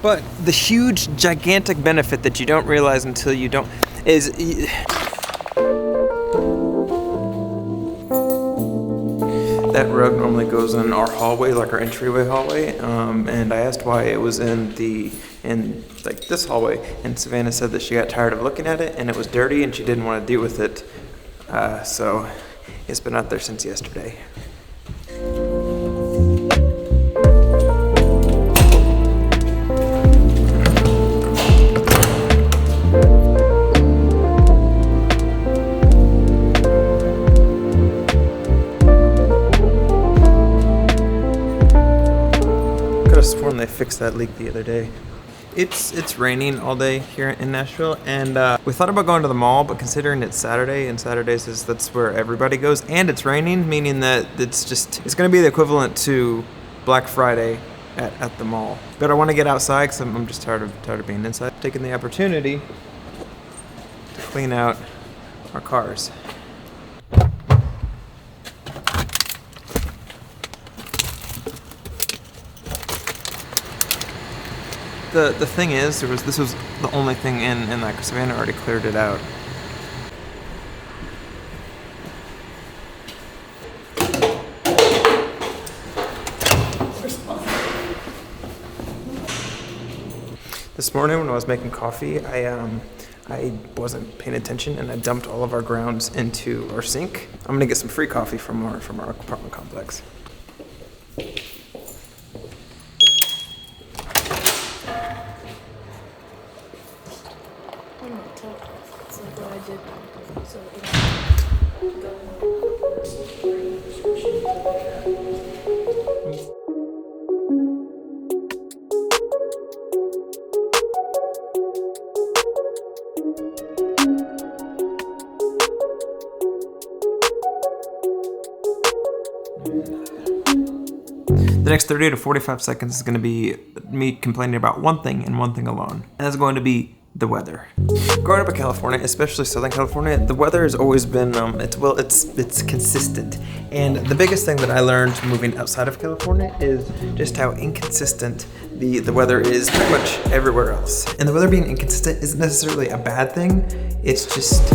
But the huge, gigantic benefit that you don't realize until you don't is that rug normally goes in our hallway, like our entryway hallway, and I asked why it was in like this hallway, and Savannah said that she got tired of looking at it and it was dirty and she didn't want to deal with it, so it's been out there since yesterday. They fixed that leak the other day. It's raining all day here in Nashville, and we thought about going to the mall, but considering it's Saturday, and Saturdays that's where everybody goes, and it's raining, meaning that it's going to be the equivalent to Black Friday at the mall. But I want to get outside because I'm just tired of being inside. Taking the opportunity to clean out our cars. The thing is, this was the only thing in that, because Savannah already cleared it out. This morning when I was making coffee, I wasn't paying attention and I dumped all of our grounds into our sink. I'm gonna get some free coffee from our apartment complex. The next 30 to 45 seconds is going to be me complaining about one thing and one thing alone. And that's going to be the weather. Growing up in California, especially Southern California, the weather has always been, it's consistent. And the biggest thing that I learned moving outside of California is just how inconsistent the weather is pretty much everywhere else. And the weather being inconsistent isn't necessarily a bad thing, it's just...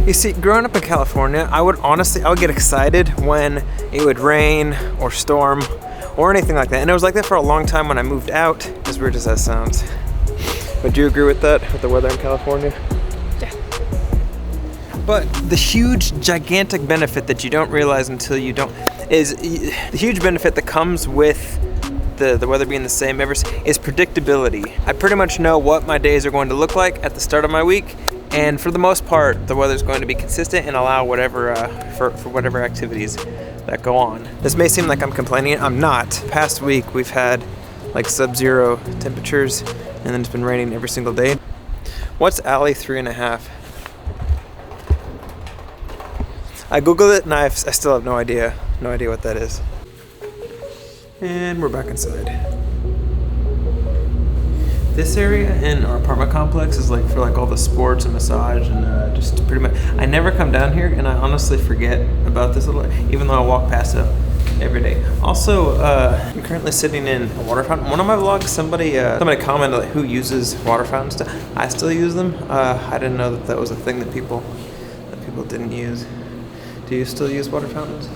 You see, growing up in California, I would get excited when it would rain or storm or anything like that. And it was like that for a long time when I moved out, as weird as that sounds. Would you agree with that, with the weather in California? Yeah. But the huge, gigantic benefit that you don't realize until you don't, is the huge benefit that comes with the weather being the same is predictability. I pretty much know what my days are going to look like at the start of my week. And for the most part, the weather's going to be consistent and allow whatever for whatever activities that go on. This may seem like I'm complaining. I'm not. Past week, we've had like sub-zero temperatures, and then it's been raining every single day. What's Alley 3.5? I googled it and I still have no idea what that is. And we're back inside. This area in our apartment complex is like for like all the sports and massage and just pretty much. I never come down here and I honestly forget about this little, even though I walk past it every day. Also, I'm currently sitting in a water fountain. One of my vlogs, somebody commented like who uses water fountains. I still use them. I didn't know that was a thing that people didn't use. Do you still use water fountains?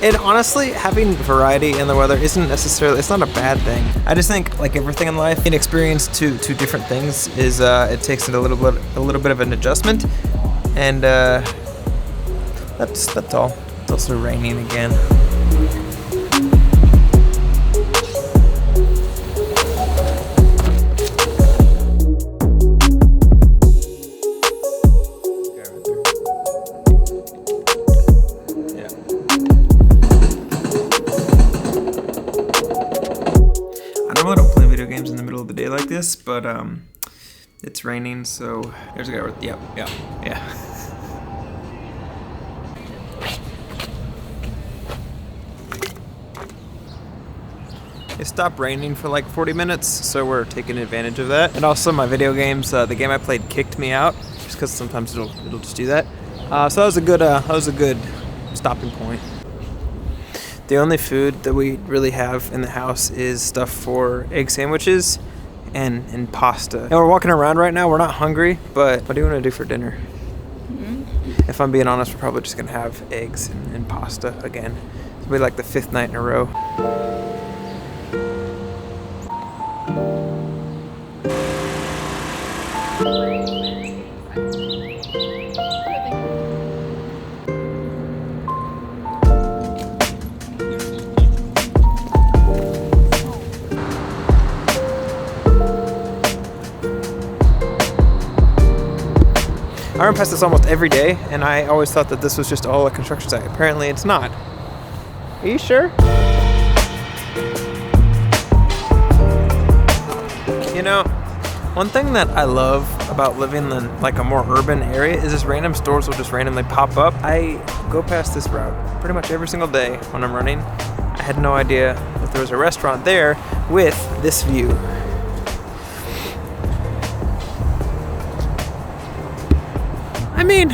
And honestly, having variety in the weather isn't necessarily, it's not a bad thing. I just think, like everything in life, an experience to different things is, it takes a little bit of an adjustment. And that's all. It's also raining again. Like this, but it's raining, so there's a guy with, yeah. It stopped raining for like 40 minutes, so we're taking advantage of that. And also my video games, the game I played kicked me out, just because sometimes it'll just do that. So that was a good stopping point. The only food that we really have in the house is stuff for egg sandwiches and pasta. And we're walking around right now. We're not hungry, but what do you want to do for dinner? If I'm being honest, we're probably just gonna have eggs and pasta again. It'll be like the 5th night in a row. I run past this almost every day, and I always thought that this was just all a construction site. Apparently it's not. Are you sure? You know, one thing that I love about living in like a more urban area is just random stores will just randomly pop up. I go past this route pretty much every single day when I'm running. I had no idea that there was a restaurant there with this view. I mean,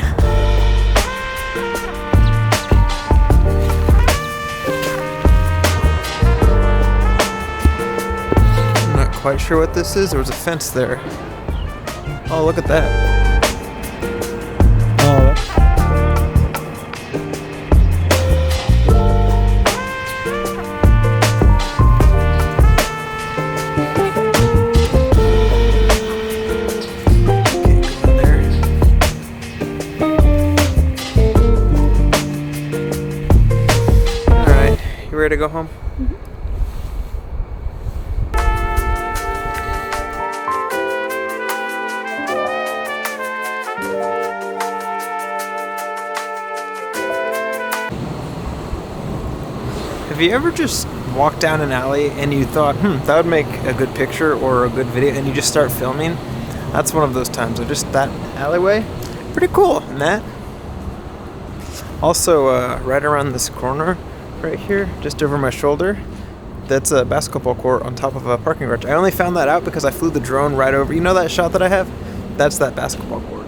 I'm not quite sure what this is. There was a fence there. Oh, look at that. You ready to go home? Have you ever just walked down an alley and you thought, that would make a good picture or a good video, and you just start filming? That's one of those times. Or just that alleyway, pretty cool. And that. Also, right around this corner, right here, just over my shoulder, that's a basketball court on top of a parking garage. I only found that out because I flew the drone right over. You know that shot that I have? That's that basketball court.